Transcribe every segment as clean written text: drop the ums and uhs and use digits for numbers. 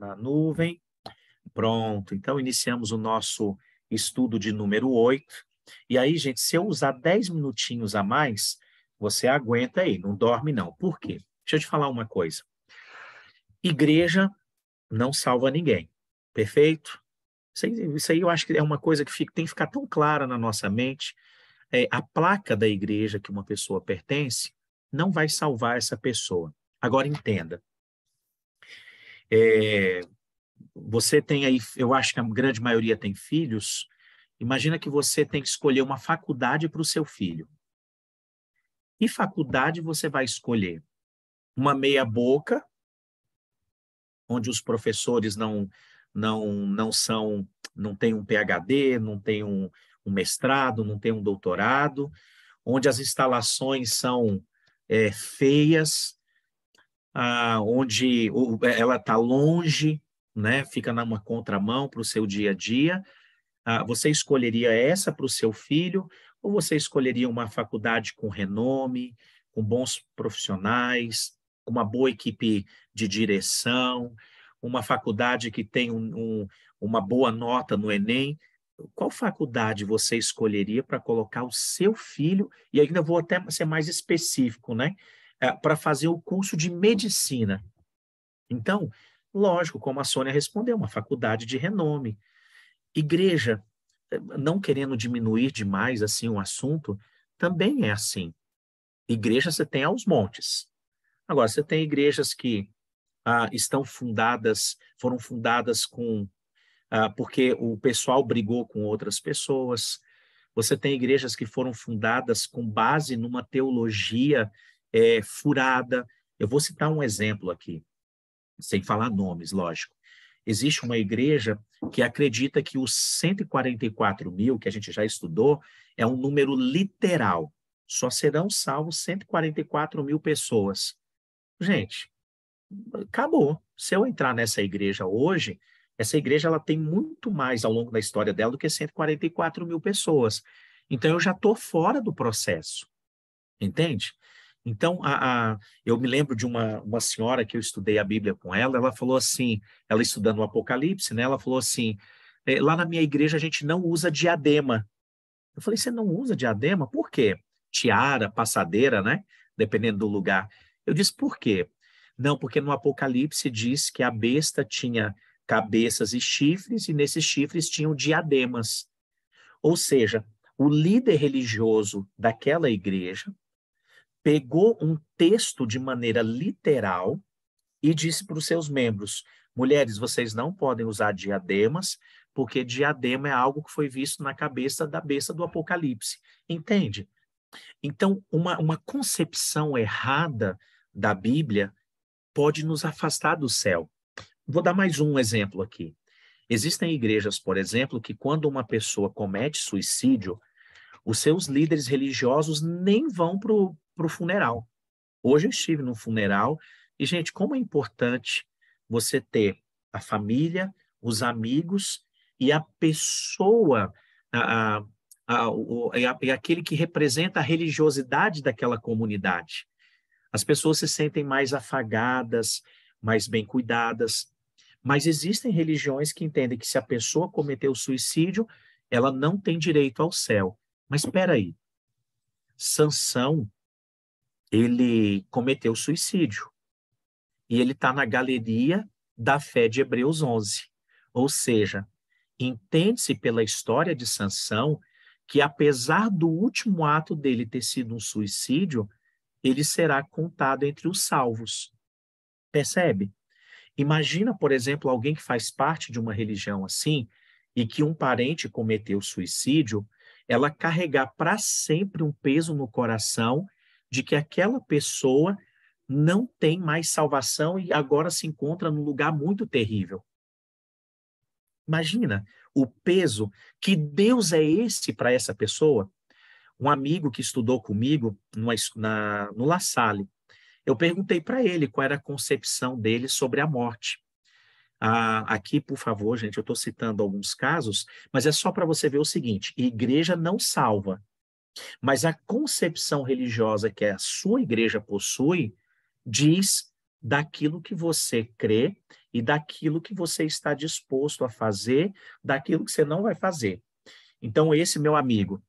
na nuvem. Pronto, então iniciamos o nosso estudo de número 8. E aí, gente, se eu usar 10 minutinhos a mais, você aguenta aí, não dorme não. Por quê? Deixa eu te falar uma coisa. Igreja não salva ninguém, perfeito? Isso aí eu acho que é uma coisa que tem que ficar tão clara na nossa mente. A placa da igreja que uma pessoa pertence não vai salvar essa pessoa. Agora entenda, é, você tem aí, eu acho que a grande maioria tem filhos. Imagina que você tem que escolher uma faculdade para o seu filho. E faculdade você vai escolher? Uma meia boca, onde os professores não têm um PhD, não têm um mestrado, não têm um doutorado, onde as instalações são feias, onde ela está longe, né? Fica numa contramão para o seu dia a dia. Você escolheria essa para o seu filho, ou você escolheria uma faculdade com renome, com bons profissionais, com uma boa equipe de direção, uma faculdade que tem uma boa nota no Enem? Qual faculdade você escolheria para colocar o seu filho? E ainda vou até ser mais específico, né? Para fazer o curso de medicina. Então, lógico, como a Sônia respondeu, uma faculdade de renome. Igreja, não querendo diminuir demais assim o assunto, também é assim. Igreja você tem aos montes. Agora, você tem igrejas que foram fundadas porque o pessoal brigou com outras pessoas. Você tem igrejas que foram fundadas com base numa teologia furada. Eu vou citar um exemplo aqui, sem falar nomes, lógico. Existe uma igreja que acredita que os 144 mil, que a gente já estudou, é um número literal. Só serão salvos 144 mil pessoas. Gente, acabou. Se eu entrar nessa igreja hoje, essa igreja ela tem muito mais ao longo da história dela do que 144 mil pessoas. Então, eu já estou fora do processo, entende? Então, eu me lembro de uma senhora que eu estudei a Bíblia com ela falou assim, ela estudando o Apocalipse, né? Ela falou assim, lá na minha igreja a gente não usa diadema. Eu falei, você não usa diadema? Por quê? Tiara, passadeira, né? Dependendo do lugar. Eu disse, por quê? Não, porque no Apocalipse diz que a besta tinha cabeças e chifres, e nesses chifres tinham diademas. Ou seja, o líder religioso daquela igreja pegou um texto de maneira literal e disse para os seus membros: mulheres, vocês não podem usar diademas, porque diadema é algo que foi visto na cabeça da besta do Apocalipse. Entende? Então, uma concepção errada da Bíblia pode nos afastar do céu. Vou dar mais um exemplo aqui. Existem igrejas, por exemplo, que quando uma pessoa comete suicídio, os seus líderes religiosos nem vão para o funeral. Hoje eu estive num funeral e, gente, como é importante você ter a família, os amigos e a pessoa, aquele que representa a religiosidade daquela comunidade. As pessoas se sentem mais afagadas, mais bem cuidadas. Mas existem religiões que entendem que se a pessoa cometeu suicídio, ela não tem direito ao céu. Mas espera aí, Sansão, ele cometeu suicídio e ele está na galeria da fé de Hebreus 11. Ou seja, entende-se pela história de Sansão que apesar do último ato dele ter sido um suicídio, ele será contado entre os salvos. Percebe? Imagina, por exemplo, alguém que faz parte de uma religião assim e que um parente cometeu suicídio, ela carregar para sempre um peso no coração de que aquela pessoa não tem mais salvação e agora se encontra num lugar muito terrível. Imagina o peso, que Deus é esse para essa pessoa. Um amigo que estudou comigo no La Salle, eu perguntei para ele qual era a concepção dele sobre a morte. Aqui, por favor, gente, eu estou citando alguns casos, mas é só para você ver o seguinte: igreja não salva, mas a concepção religiosa que a sua igreja possui diz daquilo que você crê e daquilo que você está disposto a fazer, daquilo que você não vai fazer. Então, esse meu amigo,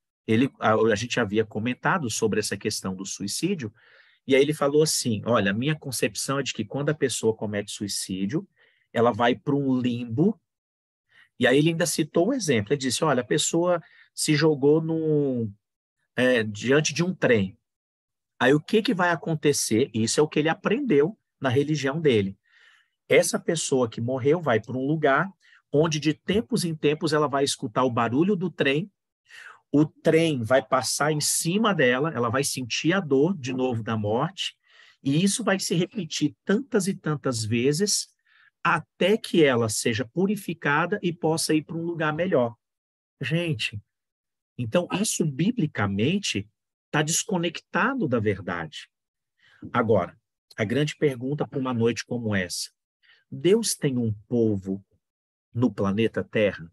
a gente havia comentado sobre essa questão do suicídio, e aí ele falou assim, olha, a minha concepção é de que quando a pessoa comete suicídio, ela vai para um limbo, e aí ele ainda citou um exemplo, ele disse, olha, a pessoa se jogou diante de um trem. Aí o que que vai acontecer? Isso é o que ele aprendeu na religião dele. Essa pessoa que morreu vai para um lugar onde de tempos em tempos ela vai escutar o barulho do trem, o trem vai passar em cima dela, ela vai sentir a dor de novo da morte, e isso vai se repetir tantas e tantas vezes até que ela seja purificada e possa ir para um lugar melhor. Gente, então isso biblicamente está desconectado da verdade. Agora, a grande pergunta para uma noite como essa: Deus tem um povo no planeta Terra?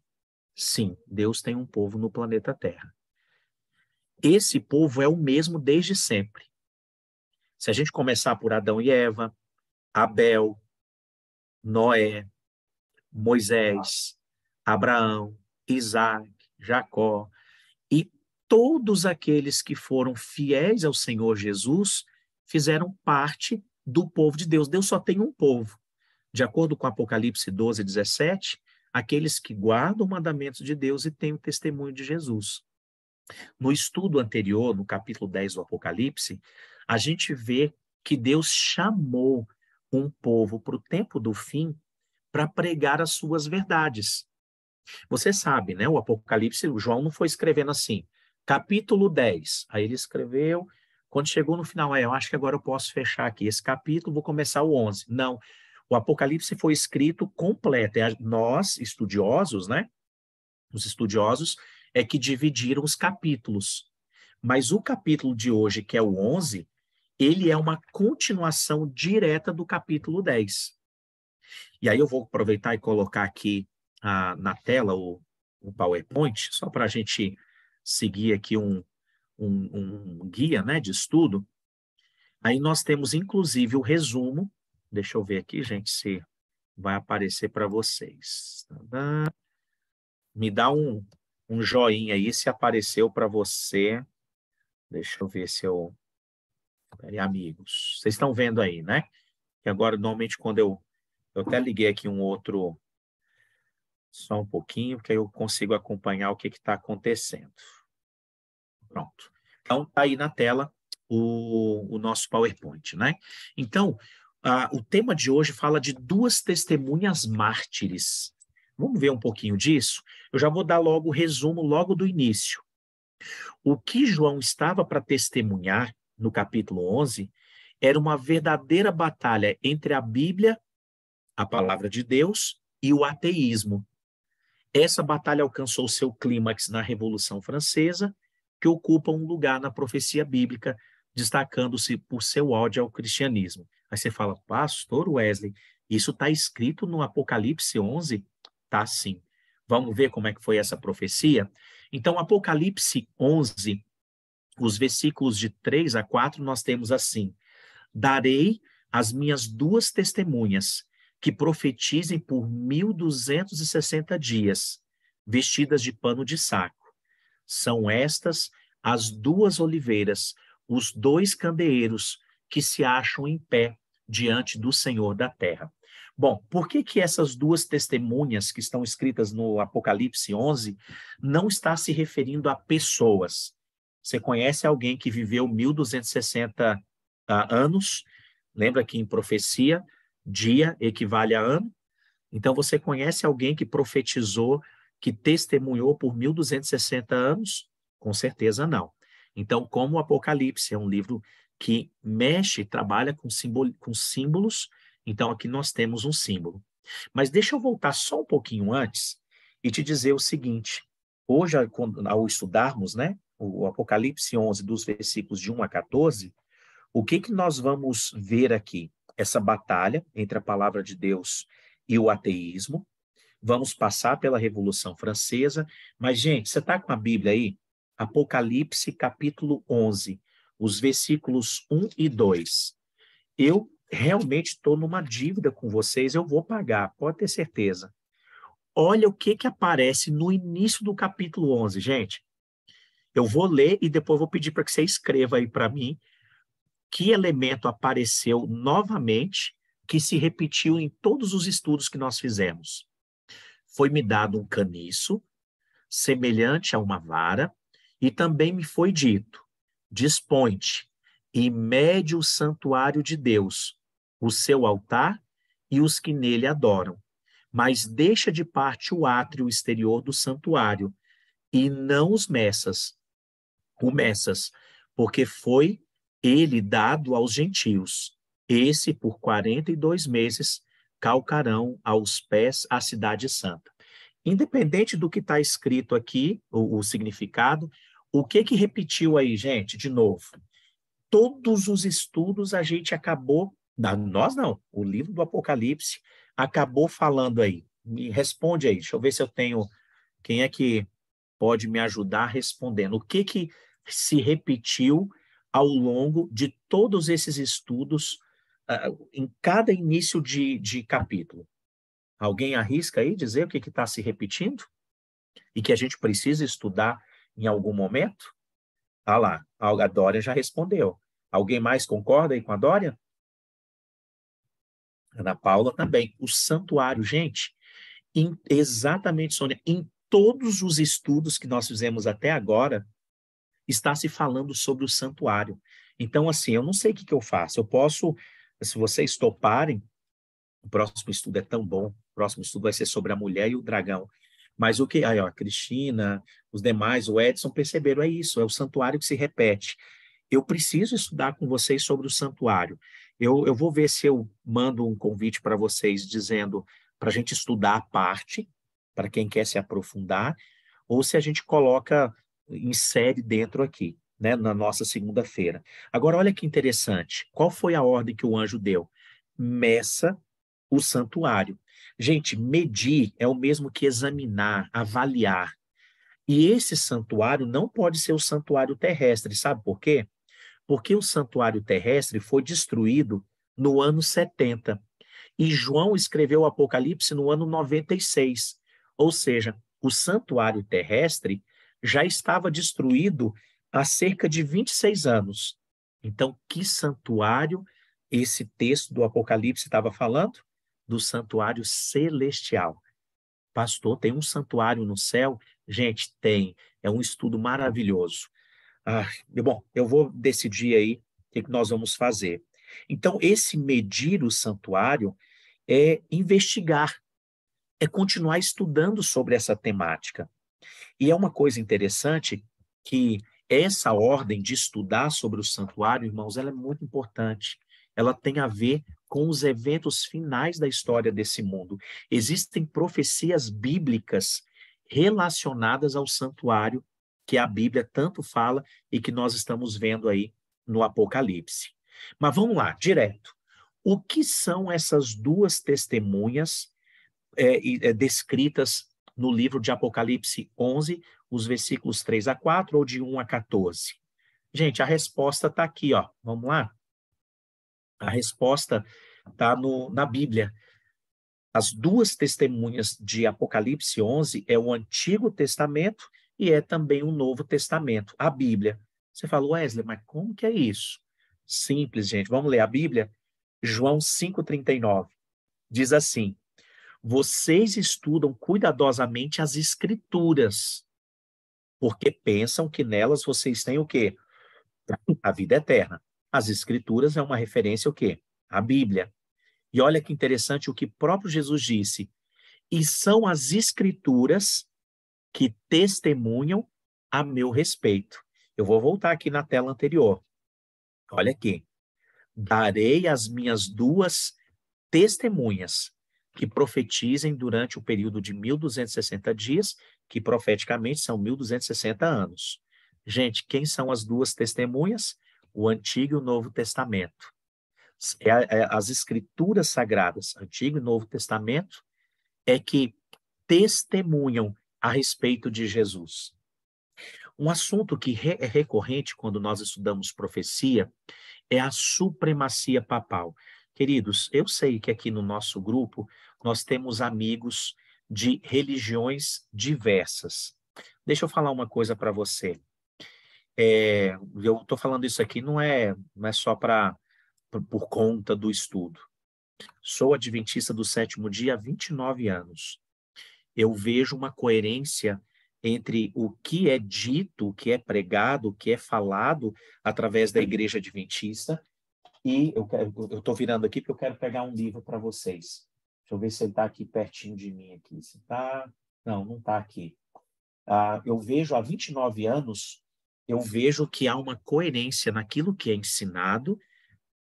Sim, Deus tem um povo no planeta Terra. Esse povo é o mesmo desde sempre. Se a gente começar por Adão e Eva, Abel, Noé, Moisés, Abraão, Isaac, Jacó, e todos aqueles que foram fiéis ao Senhor Jesus fizeram parte do povo de Deus. Deus só tem um povo. De acordo com Apocalipse 12, 17, aqueles que guardam o mandamento de Deus e têm o testemunho de Jesus. No estudo anterior, no capítulo 10 do Apocalipse, a gente vê que Deus chamou um povo para o tempo do fim para pregar as suas verdades. Você sabe, né? O Apocalipse, o João não foi escrevendo assim, capítulo 10. Aí ele escreveu, quando chegou no final, eu acho que agora eu posso fechar aqui esse capítulo, vou começar o 11. Não, o Apocalipse foi escrito completo. Nós, estudiosos, né? Os estudiosos é que dividiram os capítulos. Mas o capítulo de hoje, que é o 11, ele é uma continuação direta do capítulo 10. E aí eu vou aproveitar e colocar aqui na tela o PowerPoint, só para a gente seguir aqui um guia, né, de estudo. Aí nós temos, inclusive, o resumo. Deixa eu ver aqui, gente, se vai aparecer para vocês. Me dá um joinha aí se apareceu para você. Deixa eu ver se eu... Peraí, amigos. Vocês estão vendo aí, né? Que agora, normalmente, quando eu até liguei aqui um outro... Só um pouquinho, porque aí eu consigo acompanhar o que está acontecendo. Pronto. Então, está aí na tela o nosso PowerPoint, né? Então, o tema de hoje fala de duas testemunhas mártires. Vamos ver um pouquinho disso? Eu já vou dar logo o resumo logo do início. O que João estava para testemunhar no capítulo 11 era uma verdadeira batalha entre a Bíblia, a palavra de Deus, e o ateísmo. Essa batalha alcançou seu clímax na Revolução Francesa, que ocupa um lugar na profecia bíblica, destacando-se por seu ódio ao cristianismo. Aí você fala, pastor Wesley, isso está escrito no Apocalipse 11? Tá sim. Vamos ver como é que foi essa profecia? Então, Apocalipse 11, os versículos de 3 a 4, nós temos assim: darei as minhas duas testemunhas, que profetizem por 1260 dias, vestidas de pano de saco. São estas as duas oliveiras, os dois candeeiros que se acham em pé diante do Senhor da terra. Bom, por que essas duas testemunhas que estão escritas no Apocalipse 11 não está se referindo a pessoas? Você conhece alguém que viveu 1260 anos? Lembra que em profecia, dia equivale a ano? Então, você conhece alguém que profetizou, que testemunhou por 1260 anos? Com certeza não. Então, como o Apocalipse é um livro que mexe, trabalha com símbolos, então aqui nós temos um símbolo. Mas deixa eu voltar só um pouquinho antes e te dizer o seguinte: hoje, ao estudarmos, né, o Apocalipse 11, dos versículos de 1 a 14, o que nós vamos ver aqui? Essa batalha entre a palavra de Deus e o ateísmo. Vamos passar pela Revolução Francesa. Mas, gente, você está com a Bíblia aí? Apocalipse, capítulo 11, os versículos 1 e 2. Eu realmente estou numa dívida com vocês, eu vou pagar, pode ter certeza. Olha o que aparece no início do capítulo 11, gente. Eu vou ler e depois vou pedir para que você escreva aí para mim que elemento apareceu novamente, que se repetiu em todos os estudos que nós fizemos. Foi-me dado um caniço, semelhante a uma vara, e também me foi dito: dispõe-te e mede o santuário de Deus, o seu altar e os que nele adoram, mas deixa de parte o átrio exterior do santuário, e não o Messas, porque foi ele dado aos gentios. Esse, por 42 meses, calcarão aos pés a cidade santa. Independente do que está escrito aqui, o significado, o que repetiu aí, gente? De novo, todos os estudos a gente acabou, nós não, o livro do Apocalipse acabou falando aí. Me responde aí, deixa eu ver se eu tenho, quem é que pode me ajudar respondendo. O que se repetiu ao longo de todos esses estudos, em cada início de capítulo? Alguém arrisca aí dizer o que está se repetindo? E que a gente precisa estudar em algum momento? Ah lá, a Dória já respondeu. Alguém mais concorda aí com a Dória? Ana Paula também. O santuário, gente, exatamente, Sônia, em todos os estudos que nós fizemos até agora, está se falando sobre o santuário. Então, assim, eu não sei o que eu faço. Eu posso, se vocês toparem, o próximo estudo é tão bom, o próximo estudo vai ser sobre a mulher e o dragão. Mas o que, aí, ó, a Cristina, os demais, o Edson, perceberam, é isso, é o santuário que se repete. Eu preciso estudar com vocês sobre o santuário. Eu vou ver se eu mando um convite para vocês dizendo para a gente estudar a parte, para quem quer se aprofundar, ou se a gente coloca, insere dentro aqui, né, na nossa segunda-feira. Agora, olha que interessante. Qual foi a ordem que o anjo deu? Meça o santuário. Gente, medir é o mesmo que examinar, avaliar. E esse santuário não pode ser o santuário terrestre, sabe por quê? Porque o santuário terrestre foi destruído no ano 70. E João escreveu o Apocalipse no ano 96. Ou seja, o santuário terrestre já estava destruído há cerca de 26 anos. Então, que santuário esse texto do Apocalipse estava falando? Do santuário celestial. Pastor, tem um santuário no céu? Gente, tem. É um estudo maravilhoso. Bom, eu vou decidir aí o que nós vamos fazer. Então, esse medir o santuário é investigar, é continuar estudando sobre essa temática. E é uma coisa interessante que essa ordem de estudar sobre o santuário, irmãos, ela é muito importante. Ela tem a ver com os eventos finais da história desse mundo. Existem profecias bíblicas relacionadas ao santuário que a Bíblia tanto fala e que nós estamos vendo aí no Apocalipse. Mas vamos lá, direto. O que são essas duas testemunhas descritas no livro de Apocalipse 11, os versículos 3 a 4 ou de 1 a 14? Gente, a resposta está aqui, ó. Vamos lá? A resposta está na Bíblia. As duas testemunhas de Apocalipse 11 é o Antigo Testamento e é também o Novo Testamento, a Bíblia. Você fala, Wesley, mas como que é isso? Simples, gente. Vamos ler a Bíblia? João 5,39 diz assim: vocês estudam cuidadosamente as Escrituras, porque pensam que nelas vocês têm o quê? A vida eterna. As Escrituras é uma referência ao quê? A Bíblia. E olha que interessante o que próprio Jesus disse. E são as Escrituras que testemunham a meu respeito. Eu vou voltar aqui na tela anterior. Olha aqui. Darei as minhas duas testemunhas que profetizem durante o período de 1260 dias, que profeticamente são 1260 anos. Gente, quem são as duas testemunhas? O Antigo e o Novo Testamento. As Escrituras Sagradas, Antigo e Novo Testamento, é que testemunham a respeito de Jesus. Um assunto que é recorrente quando nós estudamos profecia é a supremacia papal. Queridos, eu sei que aqui no nosso grupo nós temos amigos de religiões diversas. Deixa eu falar uma coisa para você. Eu estou falando isso aqui não é só por conta do estudo. Sou adventista do sétimo dia há 29 anos. Eu vejo uma coerência entre o que é dito, o que é pregado, o que é falado através da igreja adventista. E eu estou virando aqui porque eu quero pegar um livro para vocês. Deixa eu ver se ele está aqui pertinho de mim aqui. Se tá... Não, não está aqui. Eu vejo há 29 anos, eu vejo que há uma coerência naquilo que é ensinado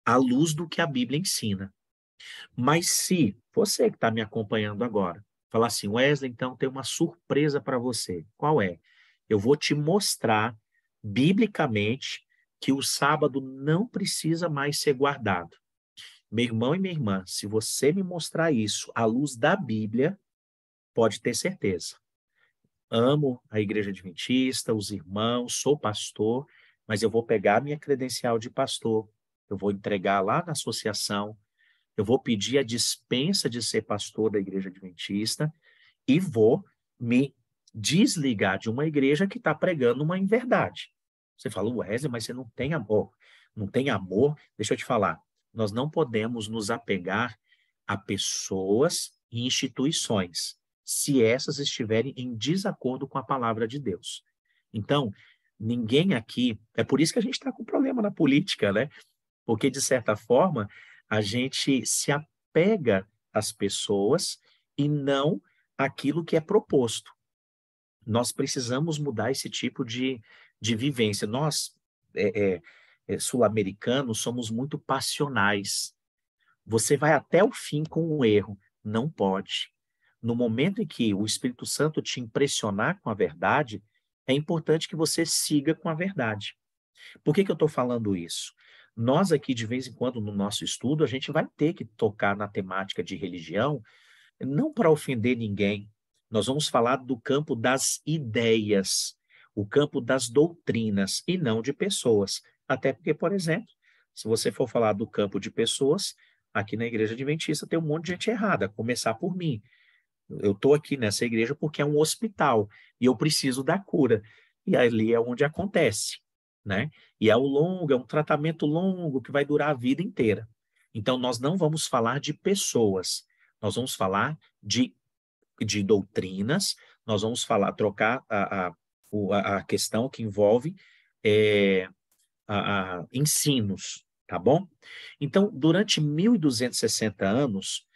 à luz do que a Bíblia ensina. Mas se você que está me acompanhando agora, falar assim, Wesley, então tem uma surpresa para você. Qual é? Eu vou te mostrar, biblicamente, que o sábado não precisa mais ser guardado. Meu irmão e minha irmã, se você me mostrar isso à luz da Bíblia, pode ter certeza. Amo a igreja adventista, os irmãos, sou pastor, mas eu vou pegar minha credencial de pastor, eu vou entregar lá na associação, eu vou pedir a dispensa de ser pastor da igreja adventista e vou me desligar de uma igreja que está pregando uma inverdade. Você fala, Wesley, mas você não tem amor. Não tem amor? Deixa eu te falar. Nós não podemos nos apegar a pessoas e instituições, se essas estiverem em desacordo com a palavra de Deus. Então, ninguém aqui... É por isso que a gente está com problema na política, né? Porque, de certa forma, a gente se apega às pessoas e não àquilo que é proposto. Nós precisamos mudar esse tipo de vivência. Nós, sul-americanos, somos muito passionais. Você vai até o fim com o erro. Não pode. No momento em que o Espírito Santo te impressionar com a verdade, é importante que você siga com a verdade. Por que eu estou falando isso? Nós aqui, de vez em quando, no nosso estudo, a gente vai ter que tocar na temática de religião, não para ofender ninguém. Nós vamos falar do campo das ideias, o campo das doutrinas, e não de pessoas. Até porque, por exemplo, se você for falar do campo de pessoas, aqui na Igreja Adventista tem um monte de gente errada, a começar por mim. Eu estou aqui nessa igreja porque é um hospital e eu preciso da cura. E ali é onde acontece, né? E é um tratamento longo que vai durar a vida inteira. Então, nós não vamos falar de pessoas, nós vamos falar de doutrinas, nós vamos trocar a questão que envolve é, ensinos, tá bom? Então, durante 1260 anos,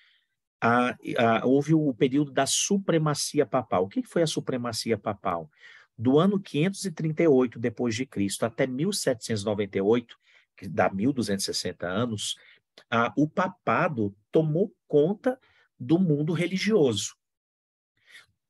houve o período da supremacia papal. O que foi a supremacia papal? Do ano 538 depois de Cristo até 1798, que dá 1260 anos, o papado tomou conta do mundo religioso.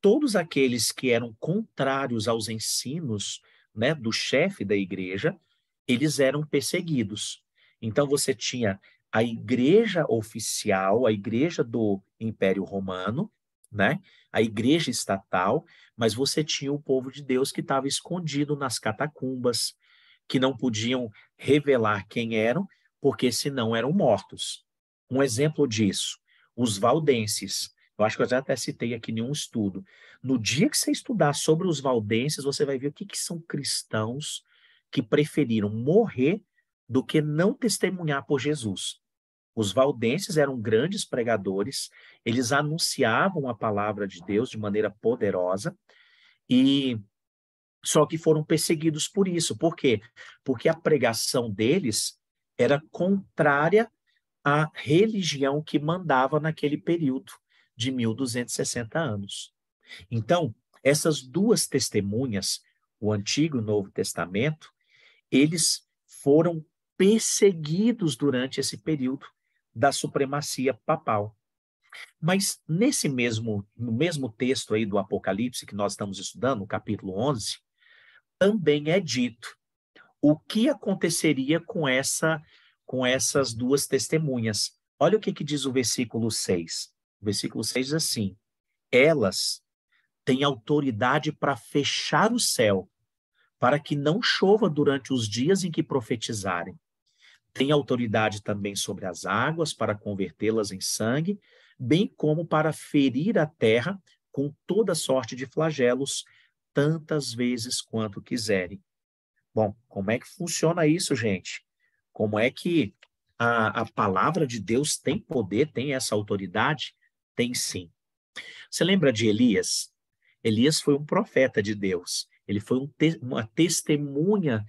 Todos aqueles que eram contrários aos ensinos, né, do chefe da igreja, eles eram perseguidos. Então você tinha a igreja oficial, a igreja do Império Romano, né? A igreja estatal, mas você tinha o povo de Deus que estava escondido nas catacumbas, que não podiam revelar quem eram, porque senão eram mortos. Um exemplo disso, os valdenses. Eu acho que eu já até citei aqui em um estudo. No dia que você estudar sobre os valdenses, você vai ver o que são cristãos que preferiram morrer do que não testemunhar por Jesus. Os valdenses eram grandes pregadores, eles anunciavam a palavra de Deus de maneira poderosa, e só que foram perseguidos por isso. Por quê? Porque a pregação deles era contrária à religião que mandava naquele período de 1260 anos. Então, essas duas testemunhas, o Antigo e o Novo Testamento, eles foram perseguidos durante esse período da supremacia papal. Mas no mesmo texto aí do Apocalipse que nós estamos estudando, no capítulo 11, também é dito o que aconteceria com essas duas testemunhas. Olha o que diz o versículo 6. O versículo 6 diz assim: elas têm autoridade para fechar o céu, para que não chova durante os dias em que profetizarem. Tem autoridade também sobre as águas para convertê-las em sangue, bem como para ferir a terra com toda sorte de flagelos, tantas vezes quanto quiserem. Bom, como é que funciona isso, gente? Como é que a palavra de Deus tem poder, tem essa autoridade? Tem sim. Você lembra de Elias? Elias foi um profeta de Deus. Ele foi uma testemunha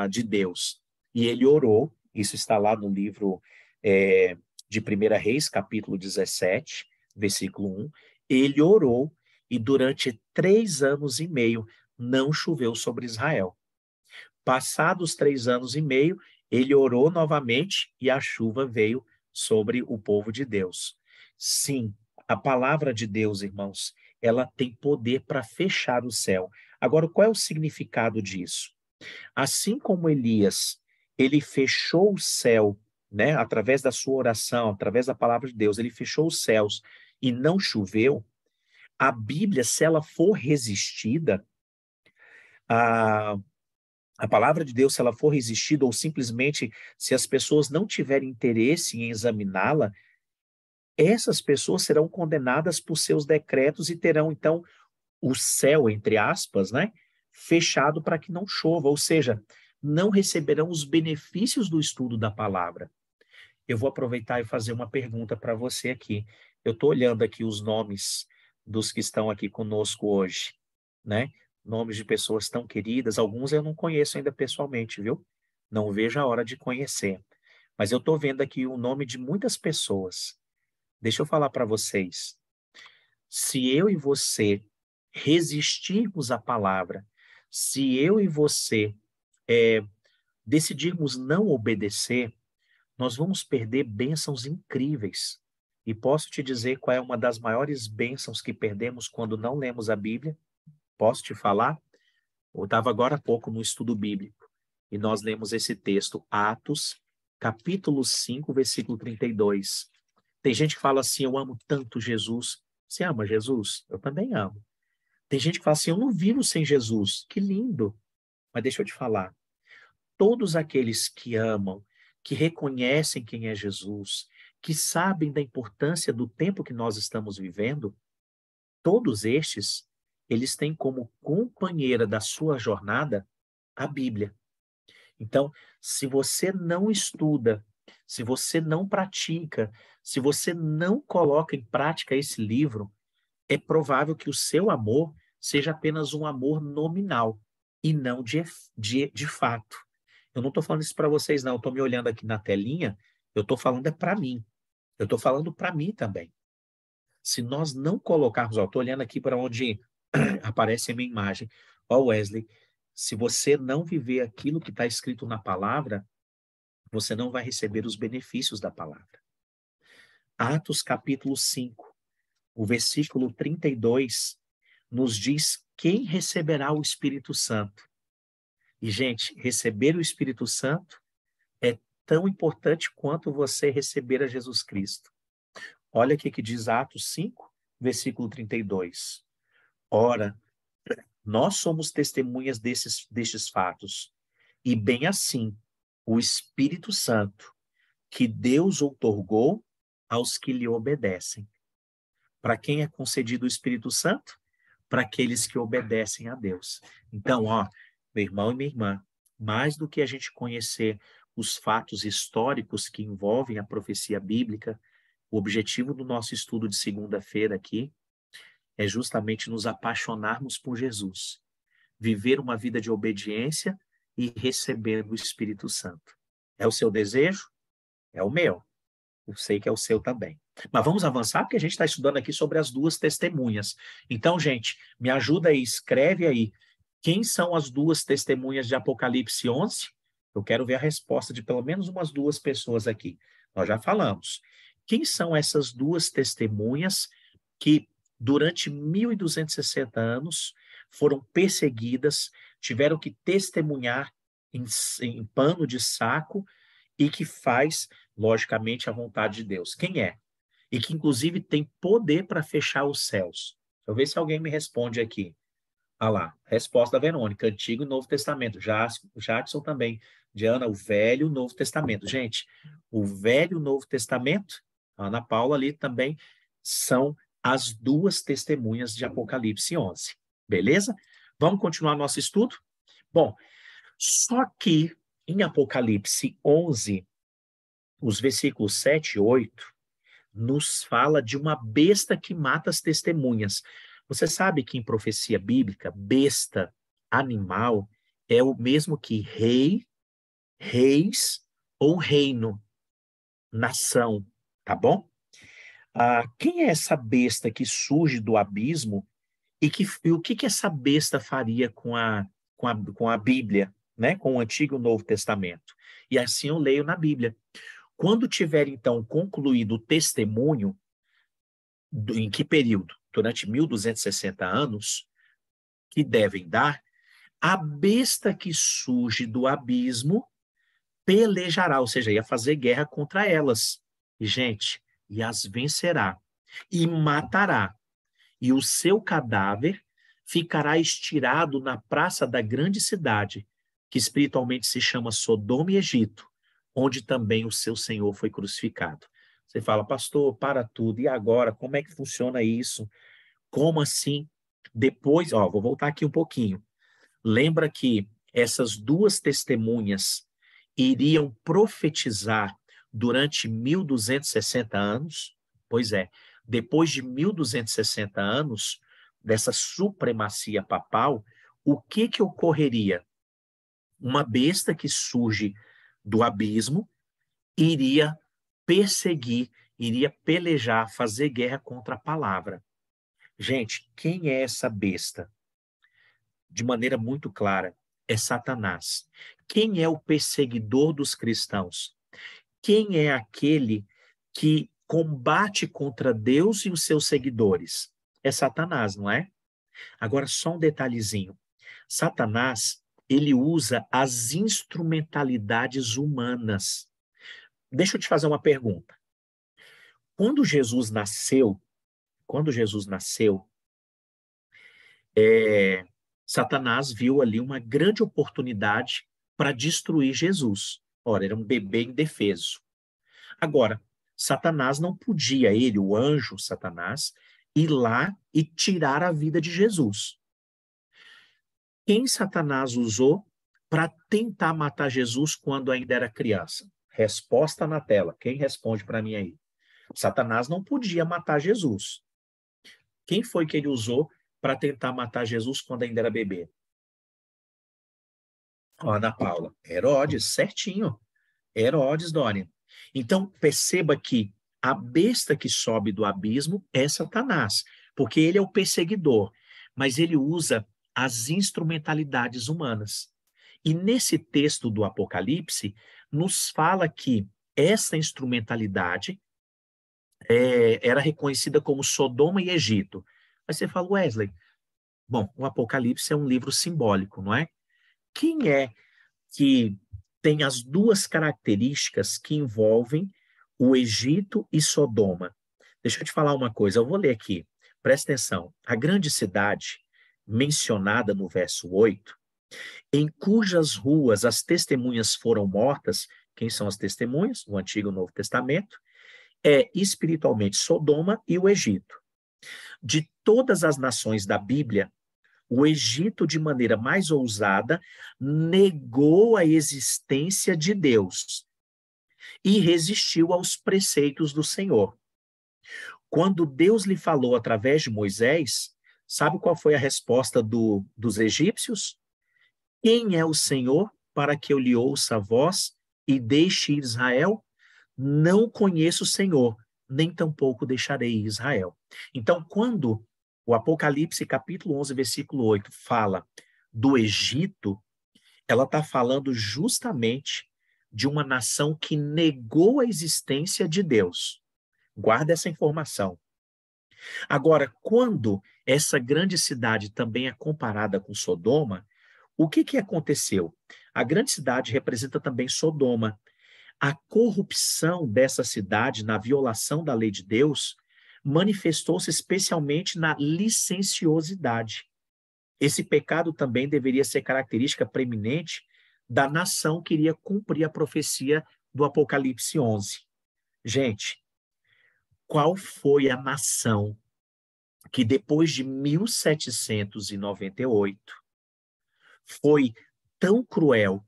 de Deus. E ele orou, isso está lá no livro de 1 Reis, capítulo 17, versículo 1. Ele orou e durante 3 anos e meio não choveu sobre Israel. Passados 3 anos e meio, ele orou novamente e a chuva veio sobre o povo de Deus. Sim, a palavra de Deus, irmãos, ela tem poder para fechar o céu. Agora, qual é o significado disso? Assim como Elias, ele fechou o céu, né, através da sua oração, através da palavra de Deus, ele fechou os céus e não choveu, a Bíblia, se ela for resistida, a a palavra de Deus, se ela for resistida, ou simplesmente se as pessoas não tiverem interesse em examiná-la, essas pessoas serão condenadas por seus decretos e terão, então, o céu, entre aspas, né, fechado para que não chova, ou seja, não receberão os benefícios do estudo da palavra. Eu vou aproveitar e fazer uma pergunta para você aqui. Eu estou olhando aqui os nomes dos que estão aqui conosco hoje, né? Nomes de pessoas tão queridas, alguns eu não conheço ainda pessoalmente, viu? Não vejo a hora de conhecer. Mas eu estou vendo aqui o nome de muitas pessoas. Deixa eu falar para vocês. Se eu e você resistirmos à palavra, se eu e você decidirmos não obedecer, nós vamos perder bênçãos incríveis. E posso te dizer qual é uma das maiores bênçãos que perdemos quando não lemos a Bíblia? Posso te falar? Eu estava agora há pouco no estudo bíblico e nós lemos esse texto, Atos, capítulo 5, versículo 32. Tem gente que fala assim, eu amo tanto Jesus. Você ama Jesus? Eu também amo. Tem gente que fala assim, eu não vivo sem Jesus. Que lindo. Mas deixa eu te falar, todos aqueles que amam, que reconhecem quem é Jesus, que sabem da importância do tempo que nós estamos vivendo, todos estes, eles têm como companheira da sua jornada a Bíblia. Então, se você não estuda, se você não pratica, se você não coloca em prática esse livro, é provável que o seu amor seja apenas um amor nominal e não de fato. Eu não estou falando isso para vocês, não. Eu estou me olhando aqui na telinha, eu estou falando é para mim. Eu estou falando para mim também. Se nós não colocarmos, estou olhando aqui para onde aparece a minha imagem. Ó, Wesley, se você não viver aquilo que está escrito na palavra, você não vai receber os benefícios da palavra. Atos capítulo 5, o versículo 32, nos diz quem receberá o Espírito Santo. E, gente, receber o Espírito Santo é tão importante quanto você receber a Jesus Cristo. Olha o que diz Atos 5, versículo 32. Ora, nós somos testemunhas destes fatos, e bem assim, o Espírito Santo, que Deus outorgou aos que lhe obedecem. Para quem é concedido o Espírito Santo? Para aqueles que obedecem a Deus. Então, ó, meu irmão e minha irmã, mais do que a gente conhecer os fatos históricos que envolvem a profecia bíblica, o objetivo do nosso estudo de segunda-feira aqui é justamente nos apaixonarmos por Jesus, viver uma vida de obediência e receber o Espírito Santo. É o seu desejo? É o meu. Eu sei que é o seu também. Mas vamos avançar, porque a gente está estudando aqui sobre as duas testemunhas. Então, gente, me ajuda aí, escreve aí. Quem são as duas testemunhas de Apocalipse 11? Eu quero ver a resposta de pelo menos umas duas pessoas aqui. Nós já falamos. Quem são essas duas testemunhas que, durante 1260 anos, foram perseguidas, tiveram que testemunhar em pano de saco e que faz, logicamente, a vontade de Deus? Quem é? E que, inclusive, tem poder para fechar os céus. Deixa eu ver se alguém me responde aqui. Ah lá, resposta da Verônica, Antigo e Novo Testamento. Jackson também. Diana, o Velho e o Novo Testamento. Gente, o Velho e o Novo Testamento, a Ana Paula ali também, são as duas testemunhas de Apocalipse 11. Beleza? Vamos continuar nosso estudo? Bom, só que em Apocalipse 11, os versículos 7 e 8, nos fala de uma besta que mata as testemunhas. Você sabe que em profecia bíblica, besta, animal, é o mesmo que rei, reis ou reino, nação, tá bom? Quem é essa besta que surge do abismo e o que essa besta faria com a Bíblia, né? Com o Antigo e o Novo Testamento? E assim eu leio na Bíblia. Quando tiver, então, concluído o testemunho, em que período? Durante 1260 anos, que devem dar, a besta que surge do abismo pelejará, ou seja, ia fazer guerra contra elas. E, gente, e as vencerá, e matará, e o seu cadáver ficará estirado na praça da grande cidade, que espiritualmente se chama Sodoma e Egito, onde também o seu Senhor foi crucificado. Você fala, pastor, para tudo, e agora? Como é que funciona isso? Como assim? Depois, ó, vou voltar aqui um pouquinho. Lembra que essas duas testemunhas iriam profetizar durante 1260 anos? Pois é, depois de 1260 anos dessa supremacia papal, o que ocorreria? Uma besta que surge do abismo iria perseguir, iria pelejar, fazer guerra contra a palavra. Gente, quem é essa besta? De maneira muito clara, é Satanás. Quem é o perseguidor dos cristãos? Quem é aquele que combate contra Deus e os seus seguidores? É Satanás, não é? Agora, só um detalhezinho. Satanás, ele usa as instrumentalidades humanas. Deixa eu te fazer uma pergunta. Quando Jesus nasceu, quando Jesus nasceu, Satanás viu ali uma grande oportunidade para destruir Jesus. Ora, era um bebê indefeso. Agora, Satanás não podia, ele, o anjo Satanás, ir lá e tirar a vida de Jesus. Quem Satanás usou para tentar matar Jesus quando ainda era criança? Resposta na tela. Quem responde para mim aí? Satanás não podia matar Jesus. Quem foi que ele usou para tentar matar Jesus quando ainda era bebê? Ana Paula. Herodes, certinho. Herodes, Dorian. Então, perceba que a besta que sobe do abismo é Satanás, porque ele é o perseguidor, mas ele usa as instrumentalidades humanas. E nesse texto do Apocalipse, nos fala que essa instrumentalidade era reconhecida como Sodoma e Egito. Aí você fala, Wesley, bom, o Apocalipse é um livro simbólico, não é? Quem é que tem as duas características que envolvem o Egito e Sodoma? Deixa eu te falar uma coisa, eu vou ler aqui, presta atenção. A grande cidade, mencionada no verso 8, em cujas ruas as testemunhas foram mortas, quem são as testemunhas? O Antigo e o Novo Testamento, é espiritualmente Sodoma e o Egito. De todas as nações da Bíblia, o Egito, de maneira mais ousada, negou a existência de Deus e resistiu aos preceitos do Senhor. Quando Deus lhe falou através de Moisés, sabe qual foi a resposta dos egípcios? Quem é o Senhor para que eu lhe ouça a voz e deixe ir Israel? Não conheço o Senhor, nem tampouco deixarei Israel. Então, quando o Apocalipse, capítulo 11, versículo 8, fala do Egito, ela está falando justamente de uma nação que negou a existência de Deus. Guarda essa informação. Agora, quando essa grande cidade também é comparada com Sodoma, o que aconteceu? A grande cidade representa também Sodoma. A corrupção dessa cidade na violação da lei de Deus manifestou-se especialmente na licenciosidade. Esse pecado também deveria ser característica preeminente da nação que iria cumprir a profecia do Apocalipse 11. Gente, qual foi a nação que depois de 1798 foi tão cruel,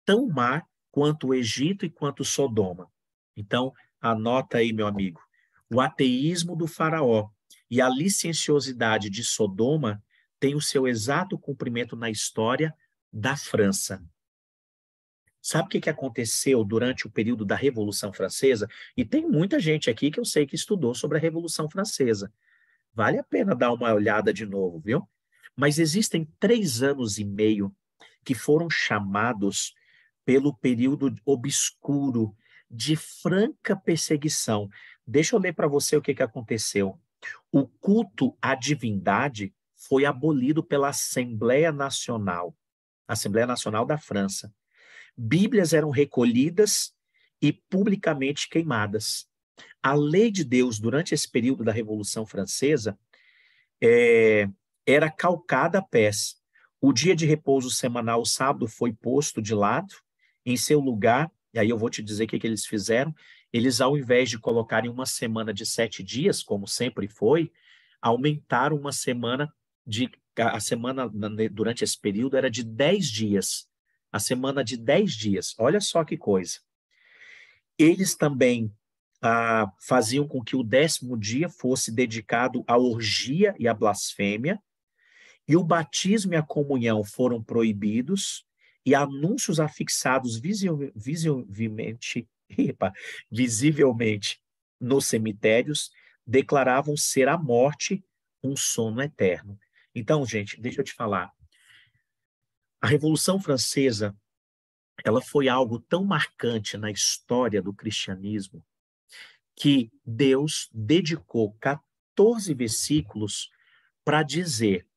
tão má quanto o Egito e quanto Sodoma? Então, anota aí, meu amigo, o ateísmo do faraó e a licenciosidade de Sodoma têm o seu exato cumprimento na história da França. Sabe o que aconteceu durante o período da Revolução Francesa? E tem muita gente aqui que eu sei que estudou sobre a Revolução Francesa. Vale a pena dar uma olhada de novo, viu? Mas existem 3 anos e meio que foram chamados pelo período obscuro de franca perseguição. Deixa eu ler para você o que aconteceu. O culto à divindade foi abolido pela Assembleia Nacional da França. Bíblias eram recolhidas e publicamente queimadas. A lei de Deus, durante esse período da Revolução Francesa, era calcada a pés. O dia de repouso semanal, o sábado, foi posto de lado. Em seu lugar, e aí eu vou te dizer o que eles fizeram, eles, ao invés de colocarem uma semana de 7 dias, como sempre foi, aumentaram uma semana a semana durante esse período era de 10 dias. A semana de 10 dias. Olha só que coisa. Eles também faziam com que o 10º dia fosse dedicado à orgia e à blasfêmia, e o batismo e a comunhão foram proibidos, e anúncios afixados visivelmente nos cemitérios declaravam ser a morte um sono eterno. Então, gente, deixa eu te falar. A Revolução Francesa, ela foi algo tão marcante na história do cristianismo que Deus dedicou 14 versículos para dizer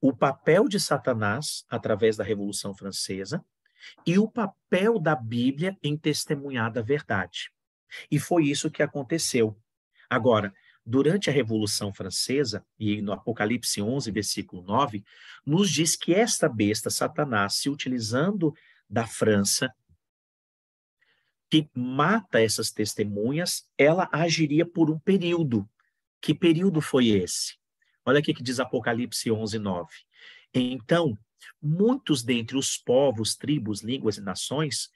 o papel de Satanás através da Revolução Francesa e o papel da Bíblia em testemunhar da verdade. E foi isso que aconteceu. Agora, durante a Revolução Francesa, e no Apocalipse 11, versículo 9, nos diz que esta besta, Satanás, se utilizando da França, que mata essas testemunhas, ela agiria por um período. Que período foi esse? Olha o que diz Apocalipse 11, 9. Então, muitos dentre os povos, tribos, línguas e nações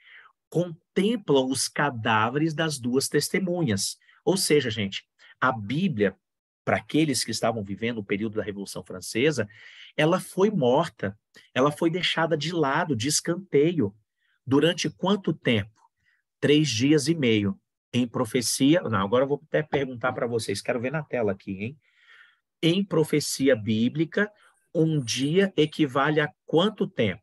contemplam os cadáveres das duas testemunhas. Ou seja, gente, a Bíblia, para aqueles que estavam vivendo o período da Revolução Francesa, ela foi morta, ela foi deixada de lado, de escanteio. Durante quanto tempo? 3 dias e meio. Em profecia, não, agora eu vou até perguntar para vocês, quero ver na tela aqui, hein? Em profecia bíblica, um dia equivale a quanto tempo?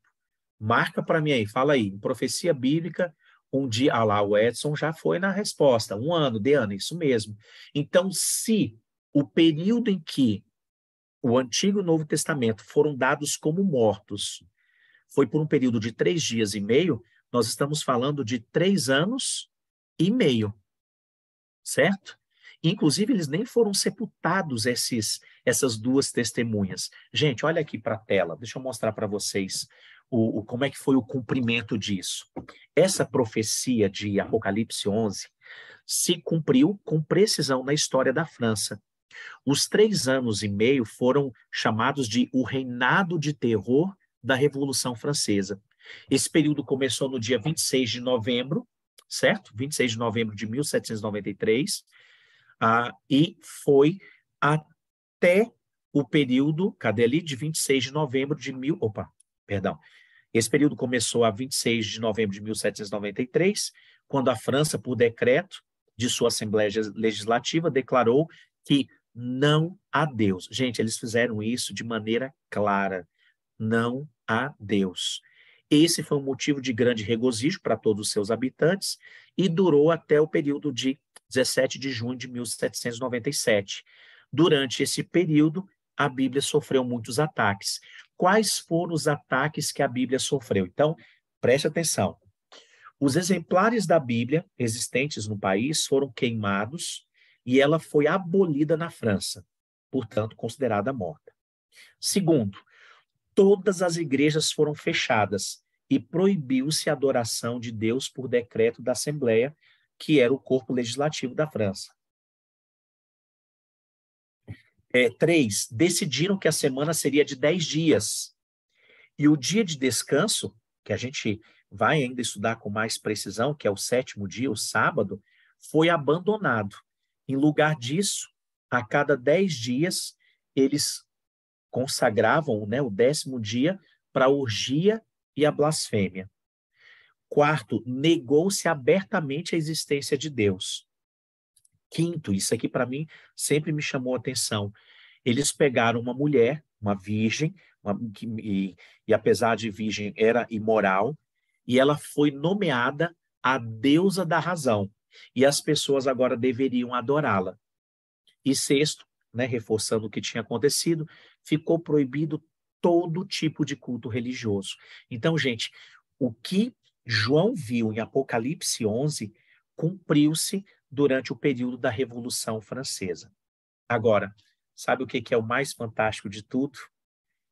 Marca para mim aí, fala aí. Em profecia bíblica, um dia. Ah lá, o Edson já foi na resposta. 1 ano, de ano, isso mesmo. Então, se o período em que o Antigo e o Novo Testamento foram dados como mortos foi por um período de 3 dias e meio, nós estamos falando de 3 anos e meio, certo? Inclusive, eles nem foram sepultados, essas duas testemunhas. Gente, olha aqui para a tela, deixa eu mostrar para vocês como é que foi o cumprimento disso. Essa profecia de Apocalipse 11 se cumpriu com precisão na história da França. Os 3 anos e meio foram chamados de o reinado de terror da Revolução Francesa. Esse período começou no dia 26 de novembro, certo? 26 de novembro de 1793, e foi até o período, cadê ali? De 26 de novembro de perdão. Esse período começou a 26 de novembro de 1793, quando a França, por decreto de sua Assembleia Legislativa, declarou que não há Deus. Gente, eles fizeram isso de maneira clara. Não há Deus. Esse foi um motivo de grande regozijo para todos os seus habitantes e durou até o período de 17 de junho de 1797. Durante esse período, a Bíblia sofreu muitos ataques. Quais foram os ataques que a Bíblia sofreu? Então, preste atenção. Os exemplares da Bíblia existentes no país foram queimados e ela foi abolida na França, portanto, considerada morta. Segundo, todas as igrejas foram fechadas e proibiu-se a adoração de Deus por decreto da Assembleia, que era o corpo legislativo da França. 3, decidiram que a semana seria de 10 dias. E o dia de descanso, que a gente vai ainda estudar com mais precisão, que é o 7º dia, o sábado, foi abandonado. Em lugar disso, a cada 10 dias, eles consagravam, né, o 10º dia para a orgia e a blasfêmia. 4, negou-se abertamente a existência de Deus. 5, isso aqui para mim sempre me chamou a atenção. Eles pegaram uma mulher, uma virgem, e apesar de virgem era imoral, e ela foi nomeada a deusa da razão. E as pessoas agora deveriam adorá-la. E 6, né, reforçando o que tinha acontecido, ficou proibido todo tipo de culto religioso. Então, gente, o que João viu em Apocalipse 11 cumpriu-se durante o período da Revolução Francesa. Agora, sabe o que é o mais fantástico de tudo?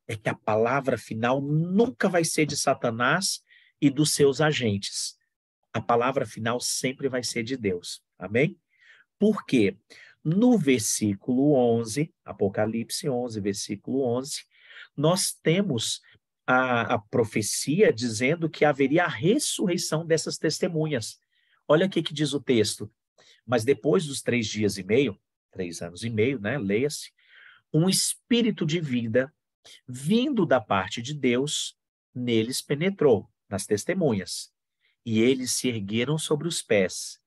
É que a palavra final nunca vai ser de Satanás e dos seus agentes. A palavra final sempre vai ser de Deus. Amém? Por quê? No versículo 11, Apocalipse 11, versículo 11, nós temos a profecia dizendo que haveria a ressurreição dessas testemunhas. Olha o que diz o texto. Mas depois dos 3 dias e meio, 3 anos e meio, né? Leia-se, um espírito de vida vindo da parte de Deus neles penetrou, nas testemunhas. E eles se ergueram sobre os pés.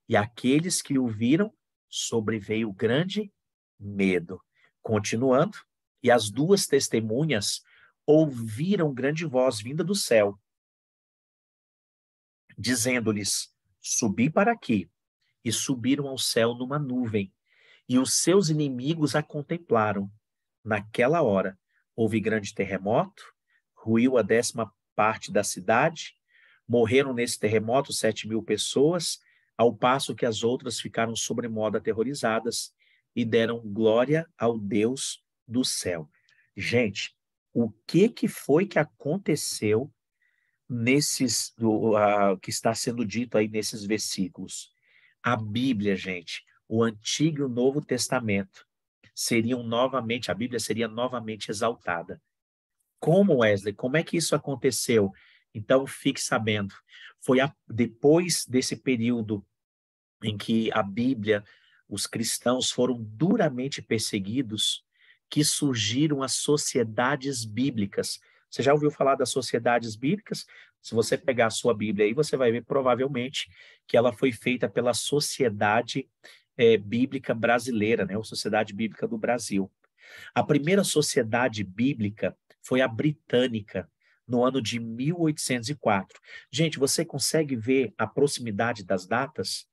E aqueles que o viram, sobreveio grande medo. Continuando, e as 2 testemunhas ouviram grande voz vinda do céu, dizendo-lhes: subi para aqui. E subiram ao céu numa nuvem, e os seus inimigos a contemplaram. Naquela hora, houve grande terremoto, ruiu a 10ª parte da cidade, morreram nesse terremoto 7.000 pessoas, ao passo que as outras ficaram sobremodo aterrorizadas e deram glória ao Deus do céu. Gente, o que foi que aconteceu que está sendo dito aí nesses versículos? A Bíblia, gente, o Antigo e o Novo Testamento a Bíblia seria novamente exaltada. Como, Wesley? Como é que isso aconteceu? Então, fique sabendo, foi depois desse período em que a Bíblia, os cristãos foram duramente perseguidos, que surgiram as sociedades bíblicas. Você já ouviu falar das sociedades bíblicas? Se você pegar a sua Bíblia aí, você vai ver provavelmente que ela foi feita pela Sociedade Bíblica Brasileira, né? Ou Sociedade Bíblica do Brasil. A primeira sociedade bíblica foi a britânica, no ano de 1804. Gente, você consegue ver a proximidade das datas?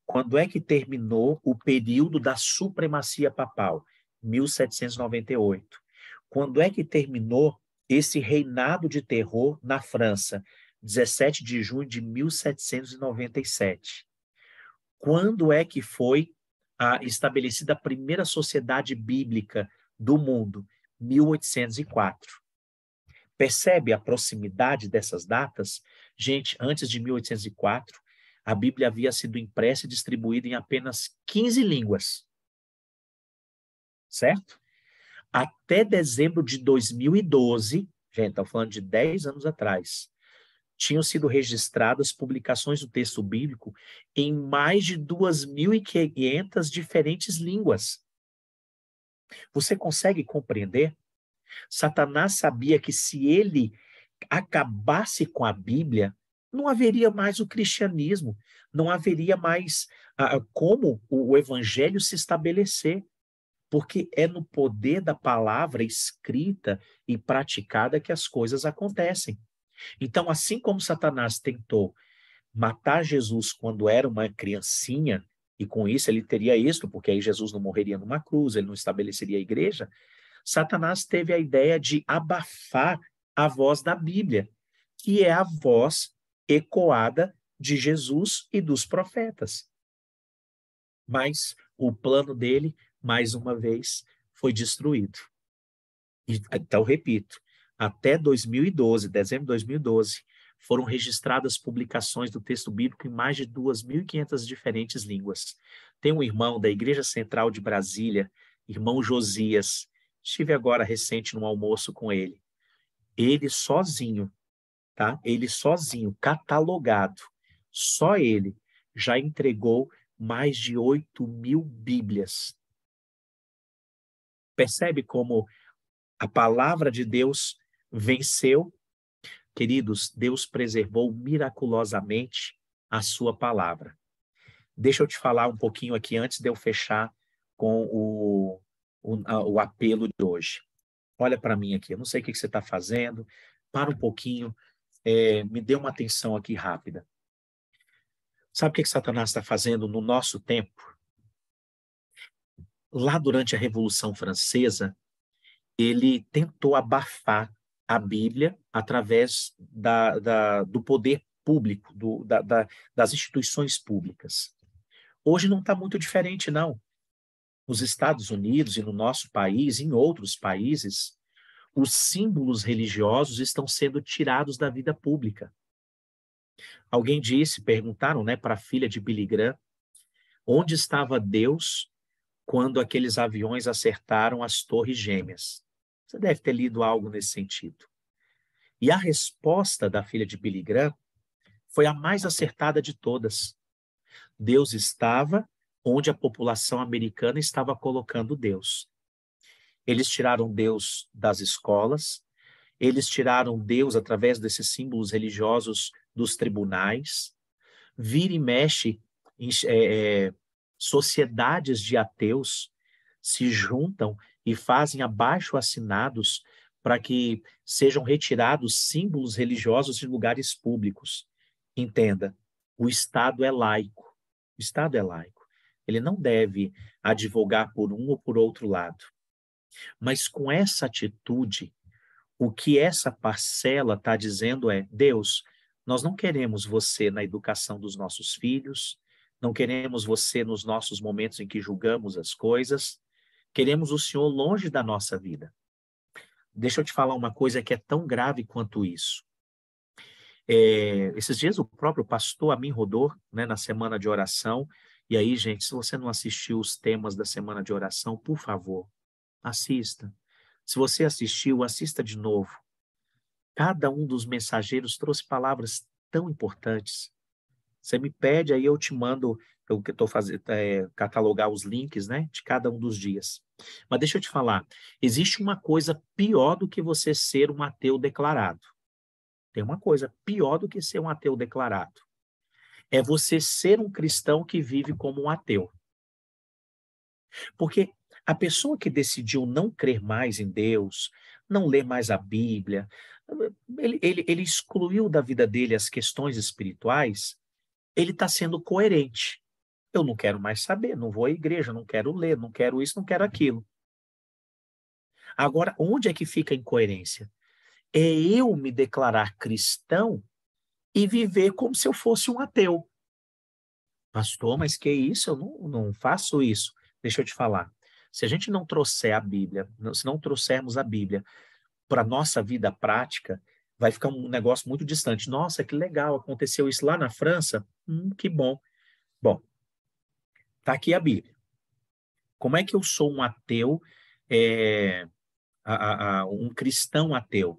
Quando é que terminou o período da supremacia papal? 1798. Quando é que terminou esse reinado de terror na França? 17 de junho de 1797. Quando é que foi estabelecida a primeira sociedade bíblica do mundo? 1804. Percebe a proximidade dessas datas? Gente, antes de 1804, a Bíblia havia sido impressa e distribuída em apenas 15 línguas. Certo? Até dezembro de 2012, gente, estamos falando de 10 anos atrás, tinham sido registradas publicações do texto bíblico em mais de 2.500 diferentes línguas. Você consegue compreender? Satanás sabia que se ele acabasse com a Bíblia, não haveria mais o cristianismo, não haveria mais como o evangelho se estabelecer, porque é no poder da palavra escrita e praticada que as coisas acontecem. Então, assim como Satanás tentou matar Jesus quando era uma criancinha, e com isso ele teria êxito, porque aí Jesus não morreria numa cruz, ele não estabeleceria a igreja, Satanás teve a ideia de abafar a voz da Bíblia, que é a voz ecoada de Jesus e dos profetas. Mas o plano dele, mais uma vez, foi destruído. Então, repito, até 2012, dezembro de 2012, foram registradas publicações do texto bíblico em mais de 2.500 diferentes línguas. Tem um irmão da Igreja Central de Brasília, irmão Josias, estive agora recente num almoço com ele. Ele sozinho, tá? Ele sozinho, catalogado, só ele já entregou mais de 8.000 Bíblias. Percebe como a palavra de Deus venceu? Queridos, Deus preservou miraculosamente a sua palavra. Deixa eu te falar um pouquinho aqui antes de eu fechar com o apelo de hoje. Olha para mim aqui, eu não sei o que você está fazendo, para um pouquinho, me dê uma atenção aqui rápida. Sabe o que Satanás está fazendo no nosso tempo? Lá durante a Revolução Francesa, ele tentou abafar a Bíblia através do poder público, das instituições públicas. Hoje não está muito diferente, não. Nos Estados Unidos e no nosso país, em outros países, os símbolos religiosos estão sendo tirados da vida pública. Alguém disse, perguntaram, né, para a filha de Billy Graham, onde estava Deus quando aqueles aviões acertaram as Torres Gêmeas? Você deve ter lido algo nesse sentido. E a resposta da filha de Billy Graham foi a mais acertada de todas. Deus estava onde a população americana estava colocando Deus. Eles tiraram Deus das escolas, eles tiraram Deus através desses símbolos religiosos dos tribunais. Vira e mexe, sociedades de ateus se juntam e fazem abaixo-assinados para que sejam retirados símbolos religiosos de lugares públicos. Entenda, o Estado é laico. O Estado é laico. Ele não deve advogar por um ou por outro lado. Mas com essa atitude, o que essa parcela está dizendo é: Deus, nós não queremos você na educação dos nossos filhos, não queremos você nos nossos momentos em que julgamos as coisas, queremos o Senhor longe da nossa vida. Deixa eu te falar uma coisa que é tão grave quanto isso. Esses dias o próprio pastor Amin Rodor, né, na semana de oração, e aí, gente, se você não assistiu os temas da semana de oração, por favor, assista. Se você assistiu, assista de novo. Cada um dos mensageiros trouxe palavras tão importantes. Você me pede, aí eu te mando, eu estou fazendo, catalogar os links, né, de cada um dos dias. Mas deixa eu te falar, existe uma coisa pior do que você ser um ateu declarado. Tem uma coisa pior do que ser um ateu declarado. É você ser um cristão que vive como um ateu. Porque a pessoa que decidiu não crer mais em Deus, não ler mais a Bíblia, ele excluiu da vida dele as questões espirituais, ele está sendo coerente. Eu não quero mais saber, não vou à igreja, não quero ler, não quero isso, não quero aquilo. Agora, onde é que fica a incoerência? É eu me declarar cristão e viver como se eu fosse um ateu. Pastor, mas que isso? Eu não faço isso. Deixa eu te falar. Se a gente não trouxer a Bíblia, se não trouxermos a Bíblia para a nossa vida prática, vai ficar um negócio muito distante. Nossa, que legal, aconteceu isso lá na França? Que bom. Bom, está aqui a Bíblia. Como é que eu sou um ateu, um cristão ateu?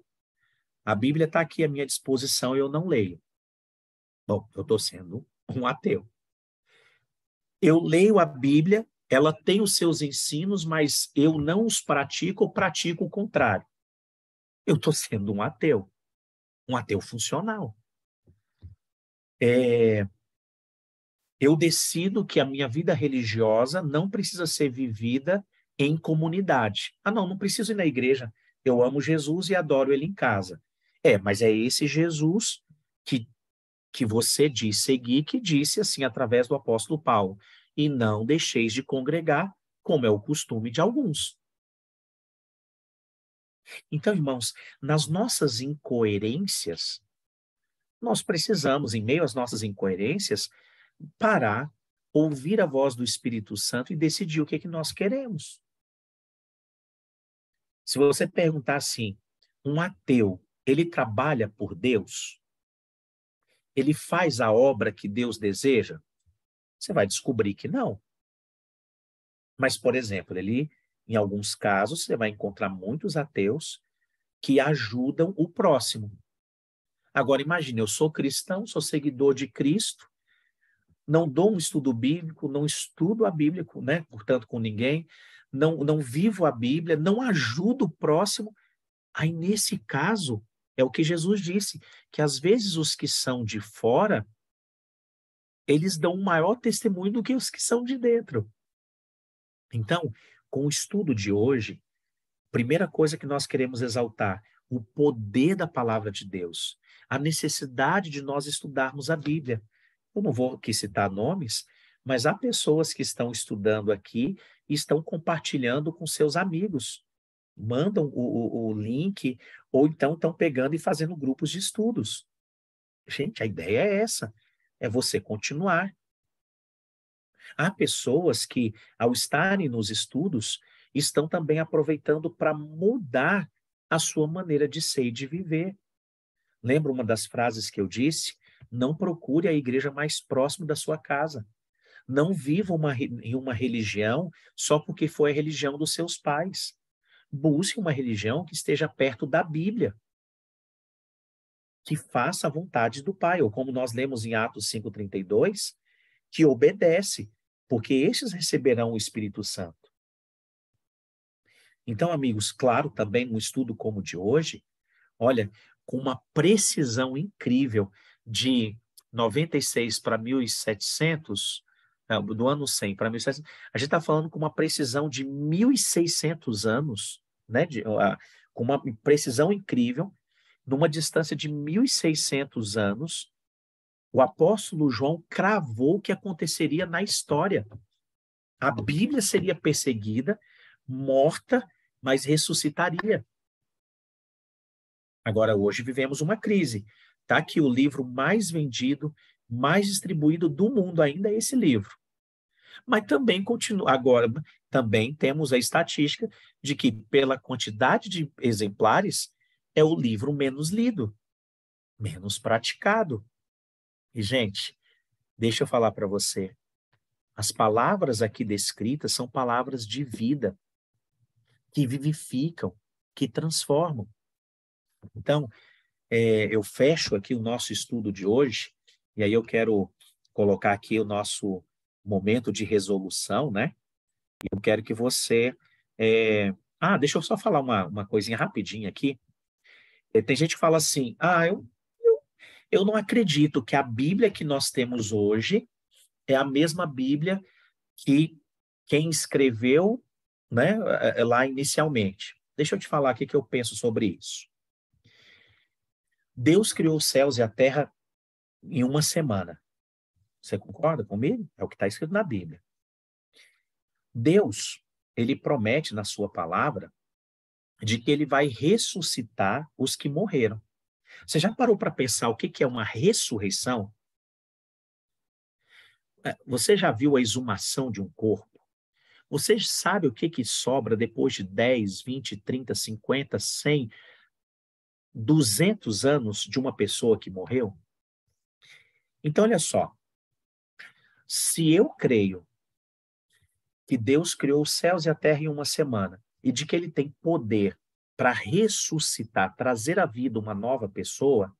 A Bíblia está aqui à minha disposição e eu não leio. Bom, eu estou sendo um ateu. Eu leio a Bíblia, ela tem os seus ensinos, mas eu não os pratico ou pratico o contrário. Eu estou sendo um ateu funcional. Eu decido que a minha vida religiosa não precisa ser vivida em comunidade. Ah, não preciso ir na igreja. Eu amo Jesus e adoro ele em casa. Mas é esse Jesus que você diz seguir, que disse assim através do apóstolo Paulo: e não deixeis de congregar, como é o costume de alguns. Então, irmãos, nas nossas incoerências, nós precisamos, em meio às nossas incoerências, parar, ouvir a voz do Espírito Santo e decidir o que é que nós queremos. Se você perguntar assim, Um ateu, ele trabalha por Deus? Ele faz a obra que Deus deseja? Você vai descobrir que não. Mas, por exemplo, em alguns casos, você vai encontrar muitos ateus que ajudam o próximo. Agora, imagine, eu sou cristão, sou seguidor de Cristo, não dou um estudo bíblico, não estudo a Bíblia, né, portanto, com ninguém, não vivo a Bíblia, não ajudo o próximo. Aí, nesse caso, é o que Jesus disse, que às vezes os que são de fora, eles dão um maior testemunho do que os que são de dentro. Então, com o estudo de hoje, primeira coisa que nós queremos exaltar, o poder da palavra de Deus, a necessidade de nós estudarmos a Bíblia. Eu não vou aqui citar nomes, mas há pessoas que estão estudando aqui e estão compartilhando com seus amigos. Mandam o link, ou então estão pegando e fazendo grupos de estudos. Gente, a ideia é essa, é você continuar. Há pessoas que, ao estarem nos estudos, estão também aproveitando para mudar a sua maneira de ser e de viver. Lembra uma das frases que eu disse? Não procure a igreja mais próxima da sua casa. Não viva em uma religião só porque foi a religião dos seus pais. Busque uma religião que esteja perto da Bíblia, que faça a vontade do Pai, ou como nós lemos em Atos 5,32, que obedece, porque estes receberão o Espírito Santo. Então, amigos, claro, também um estudo como o de hoje, olha, com uma precisão incrível de 96 para 1700, do ano 100 para 1700, a gente está falando com uma precisão de 1600 anos, né, com uma precisão incrível, numa distância de 1600 anos, o apóstolo João cravou o que aconteceria na história. A Bíblia seria perseguida, morta, mas ressuscitaria. Agora, hoje vivemos uma crise. Tá aqui o livro mais vendido, mais distribuído do mundo ainda é esse livro. Mas também continua. Agora, também temos a estatística de que, pela quantidade de exemplares, é o livro menos lido, menos praticado. E, gente, deixa eu falar para você. As palavras aqui descritas são palavras de vida, que vivificam, que transformam. Então, eu fecho aqui o nosso estudo de hoje, e aí eu quero colocar aqui o nosso momento de resolução, né? Eu quero que você. Deixa eu só falar uma coisinha rapidinha aqui. Tem gente que fala assim: eu não acredito que a Bíblia que nós temos hoje é a mesma Bíblia que quem escreveu, né, lá inicialmente. Deixa eu te falar aqui que eu penso sobre isso. Deus criou os céus e a terra em uma semana. Você concorda comigo? É o que está escrito na Bíblia. Deus, ele promete na sua palavra de que ele vai ressuscitar os que morreram. Você já parou para pensar o que é uma ressurreição? Você já viu a exumação de um corpo? Você sabe o que sobra depois de 10, 20, 30, 50, 100, 200 anos de uma pessoa que morreu? Então, olha só. Se eu creio que Deus criou os céus e a terra em uma semana e de que ele tem poder para ressuscitar, trazer à vida uma nova pessoa,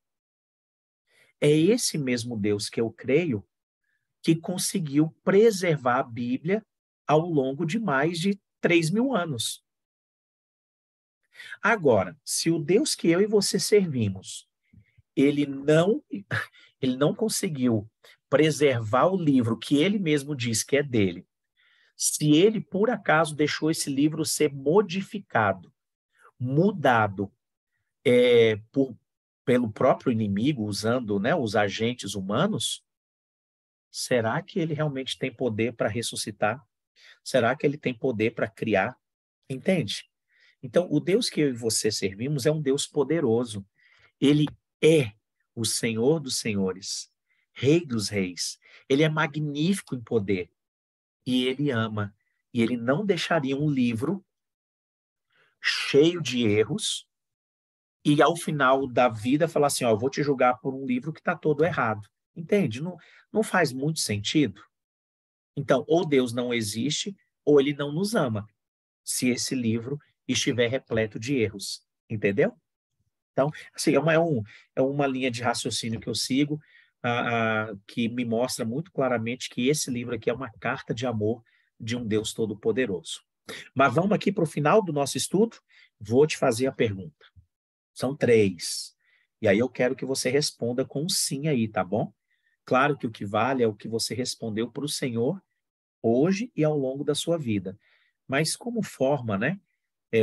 é esse mesmo Deus que eu creio que conseguiu preservar a Bíblia ao longo de mais de 3.000 anos. Agora, se o Deus que eu e você servimos, ele não conseguiu preservar o livro que ele mesmo diz que é dele, se ele, por acaso, deixou esse livro ser modificado, mudado pelo próprio inimigo, usando, né, os agentes humanos, será que ele realmente tem poder para ressuscitar? Será que ele tem poder para criar? Entende? Então, o Deus que eu e você servimos é um Deus poderoso. Ele é o Senhor dos senhores, Rei dos reis. Ele é magnífico em poder e ele ama. E ele não deixaria um livro cheio de erros e ao final da vida falar assim, ó, eu vou te julgar por um livro que está todo errado. Entende? Não, não faz muito sentido. Então, ou Deus não existe, ou ele não nos ama, se esse livro estiver repleto de erros. Entendeu? Então, assim, é uma linha de raciocínio que eu sigo, que me mostra muito claramente que esse livro aqui é uma carta de amor de um Deus Todo-Poderoso. Mas vamos aqui para o final do nosso estudo, vou te fazer a pergunta. São três. E aí eu quero que você responda com um sim aí, tá bom? Claro que o que vale é o que você respondeu para o Senhor hoje e ao longo da sua vida. Mas como forma, né?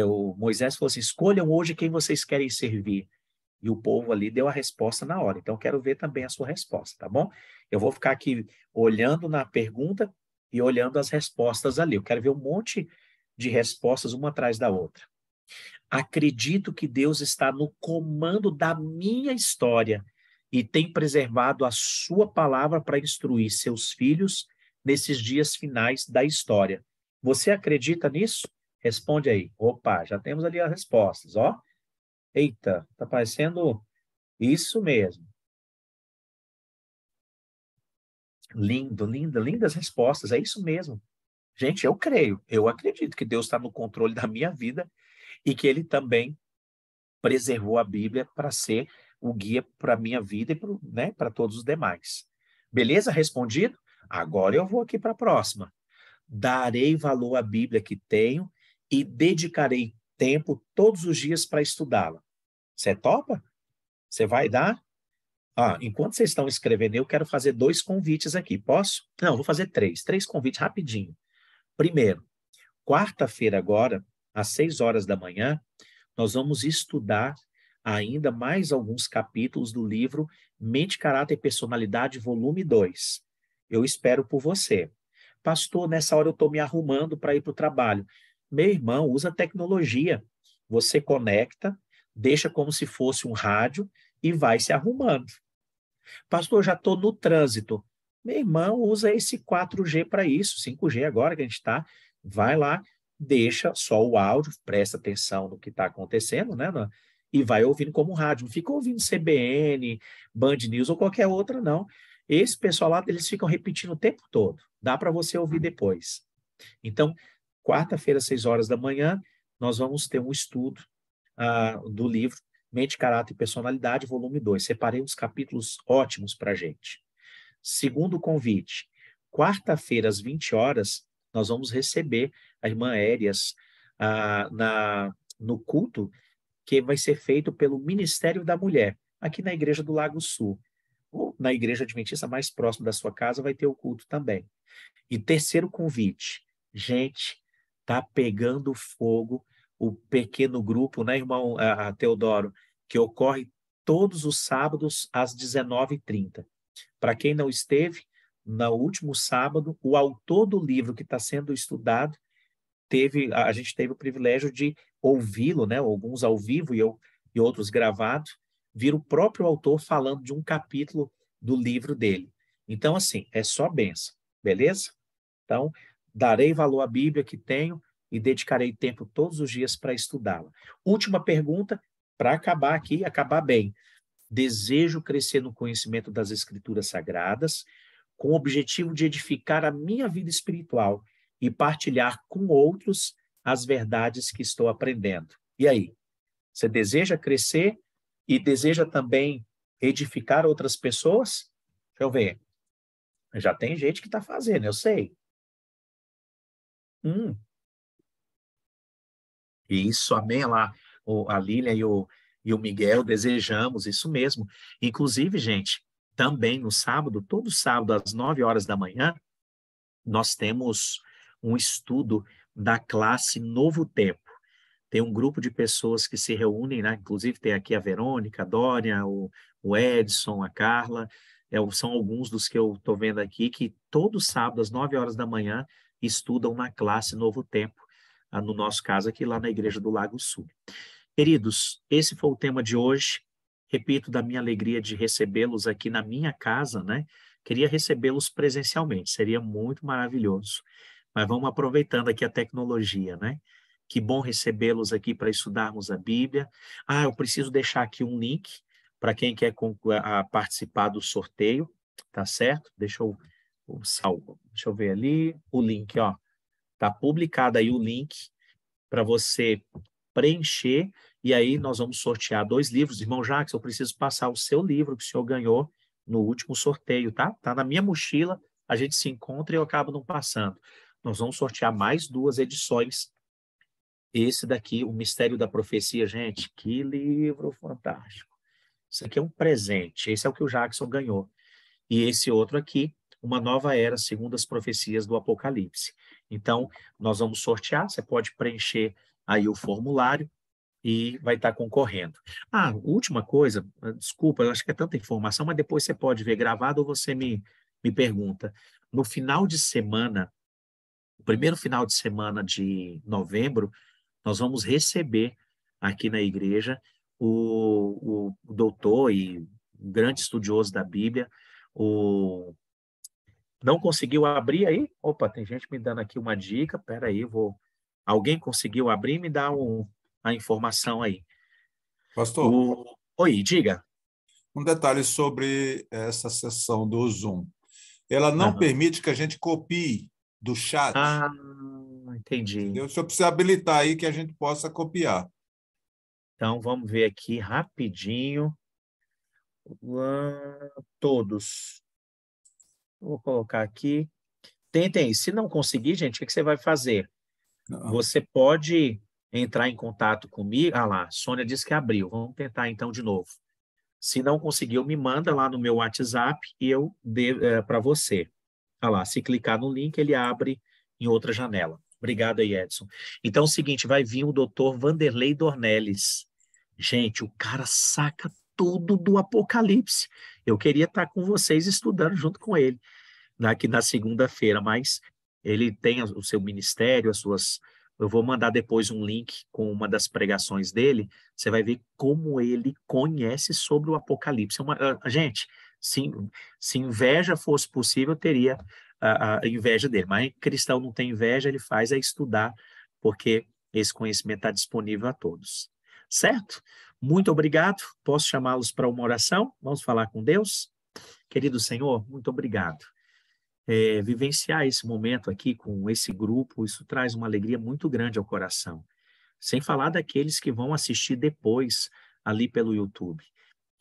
O Moisés falou assim: escolham hoje quem vocês querem servir. E o povo ali deu a resposta na hora. Então, eu quero ver também a sua resposta, tá bom? Eu vou ficar aqui olhando na pergunta e olhando as respostas ali. Eu quero ver um monte de respostas uma atrás da outra. Acredito que Deus está no comando da minha história e tem preservado a sua palavra para instruir seus filhos nesses dias finais da história. Você acredita nisso? Responde aí. Opa, já temos ali as respostas, ó. Eita, tá parecendo isso mesmo. Lindo, linda, lindas respostas. É isso mesmo. Gente, eu creio, eu acredito que Deus está no controle da minha vida e que Ele também preservou a Bíblia para ser o guia para a minha vida e para, né, para todos os demais. Beleza? Respondido? Agora eu vou aqui para a próxima. Darei valor à Bíblia que tenho e dedicarei tempo todos os dias para estudá-la. Você topa? Você vai dar? Enquanto vocês estão escrevendo, eu quero fazer dois convites aqui. Posso? Não, vou fazer três. Três convites rapidinho. Primeiro, quarta-feira agora, às 6 horas da manhã, nós vamos estudar ainda mais alguns capítulos do livro Mente, Caráter e Personalidade, volume 2. Eu espero por você. Pastor, nessa hora eu estou me arrumando para ir para o trabalho. Meu irmão, usa tecnologia. Você conecta, deixa como se fosse um rádio e vai se arrumando. Pastor, já estou no trânsito. Meu irmão, usa esse 4G para isso, 5G agora que a gente está. Vai lá, deixa só o áudio, presta atenção no que está acontecendo, né? E vai ouvindo como rádio. Não fica ouvindo CBN, Band News ou qualquer outra, não. Esse pessoal lá, eles ficam repetindo o tempo todo. Dá para você ouvir depois. Então, quarta-feira, 6 horas da manhã, nós vamos ter um estudo do livro Mente, Caráter e Personalidade, volume 2. Separei uns capítulos ótimos para a gente. Segundo convite, quarta-feira, às 20 horas, nós vamos receber a irmã Érias no culto que vai ser feito pelo Ministério da Mulher, aqui na Igreja do Lago Sul. Ou na Igreja Adventista mais próxima da sua casa vai ter o culto também. E terceiro convite, gente, tá pegando fogo o pequeno grupo, né, irmão Teodoro, que ocorre todos os sábados às 19h30. Para quem não esteve, no último sábado, o autor do livro que está sendo estudado, a gente teve o privilégio de ouvi-lo, né, alguns ao vivo e outros gravados, vir o próprio autor falando de um capítulo do livro dele. Então, assim, é só bênção, beleza? Então, darei valor à Bíblia que tenho e dedicarei tempo todos os dias para estudá-la. Última pergunta, para acabar aqui, acabar bem. Desejo crescer no conhecimento das Escrituras Sagradas, com o objetivo de edificar a minha vida espiritual e partilhar com outros as verdades que estou aprendendo. E aí? Você deseja crescer e deseja também edificar outras pessoas? Deixa eu ver. Já tem gente que está fazendo, eu sei. Isso, amém lá. A Lília e o Miguel desejamos isso mesmo. Inclusive, gente, também no sábado, todo sábado às 9 horas da manhã, nós temos um estudo da classe Novo Tempo. Tem um grupo de pessoas que se reúnem, né? Inclusive tem aqui a Verônica, a Dória, o Edson, a Carla, são alguns dos que eu estou vendo aqui, que todo sábado, às 9 horas da manhã, estudam na classe Novo Tempo, no nosso caso aqui lá na Igreja do Lago Sul. Queridos, esse foi o tema de hoje. Repito, da minha alegria de recebê-los aqui na minha casa, né? Queria recebê-los presencialmente, seria muito maravilhoso. Mas vamos aproveitando aqui a tecnologia, né? Que bom recebê-los aqui para estudarmos a Bíblia. Ah, eu preciso deixar aqui um link para quem quer participar do sorteio, tá certo? Deixa eu ver ali o link, ó. Tá publicado aí o link para você preencher, e aí nós vamos sortear 2 livros. Irmão Jacques, eu preciso passar o seu livro que o senhor ganhou no último sorteio, tá? Tá na minha mochila, a gente se encontra e eu acabo não passando. Nós vamos sortear mais 2 edições. Esse daqui, O Mistério da Profecia, gente, que livro fantástico. Isso aqui é um presente, esse é o que o Jackson ganhou. E esse outro aqui, Uma Nova Era, segundo as profecias do Apocalipse. Então, nós vamos sortear, você pode preencher aí o formulário e vai estar concorrendo. Ah, última coisa, desculpa, eu acho que é tanta informação, mas depois você pode ver gravado ou você me pergunta. No final de semana, o primeiro final de semana de novembro, nós vamos receber aqui na igreja o doutor e grande estudioso da Bíblia, o... Não conseguiu abrir aí? Opa, tem gente me dando aqui uma dica, peraí, vou... Alguém conseguiu abrir? Me dá a informação aí. Pastor, Oi, diga. um detalhe sobre essa sessão do Zoom. Ela não Aham. permite que a gente copie do chat, Ah, entendi. entendeu? Se eu precisar habilitar aí que a gente possa copiar. Então, vamos ver aqui rapidinho. Todos. Vou colocar aqui. Tentem. Se não conseguir, gente, o que você vai fazer? Não. Você pode entrar em contato comigo. Ah lá, Sônia disse que abriu. Vamos tentar então de novo. Se não conseguiu, me manda lá no meu WhatsApp e eu dê para você. Ah lá, se clicar no link, ele abre em outra janela. Obrigado aí, Edson. Então é o seguinte, vai vir o doutor Vanderlei Dornelles. Gente, o cara saca tudo do Apocalipse. Eu queria estar com vocês estudando junto com ele aqui na segunda-feira, mas ele tem o seu ministério, as suas. Eu vou mandar depois um link com uma das pregações dele. Você vai ver como ele conhece sobre o Apocalipse. Gente, se inveja fosse possível, eu teria a inveja dele. Mas cristão não tem inveja, ele faz é estudar, porque esse conhecimento está disponível a todos. Certo? Muito obrigado. Posso chamá-los para uma oração? Vamos falar com Deus? Querido Senhor, muito obrigado. Vivenciar esse momento aqui com esse grupo, isso traz uma alegria muito grande ao coração. Sem falar daqueles que vão assistir depois ali pelo YouTube.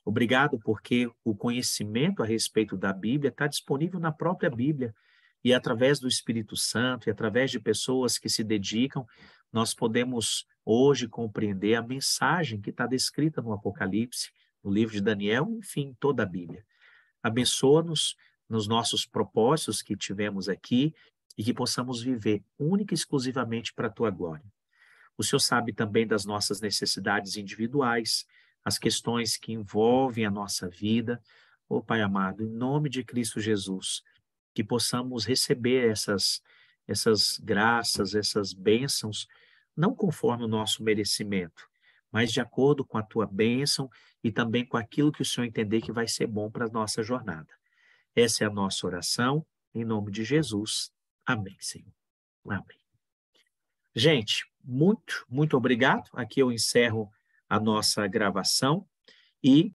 Obrigado porque o conhecimento a respeito da Bíblia está disponível na própria Bíblia e através do Espírito Santo e através de pessoas que se dedicam, nós podemos hoje compreender a mensagem que está descrita no Apocalipse, no livro de Daniel, enfim, toda a Bíblia. Abençoa-nos nos nossos propósitos que tivemos aqui e que possamos viver única e exclusivamente para a tua glória. O Senhor sabe também das nossas necessidades individuais, as questões que envolvem a nossa vida. Ó Pai amado, em nome de Cristo Jesus, que possamos receber essas graças, essas bênçãos, não conforme o nosso merecimento, mas de acordo com a tua bênção e também com aquilo que o Senhor entender que vai ser bom para a nossa jornada. Essa é a nossa oração, em nome de Jesus. Amém, Senhor. Amém. Gente, muito obrigado. Aqui eu encerro a nossa gravação e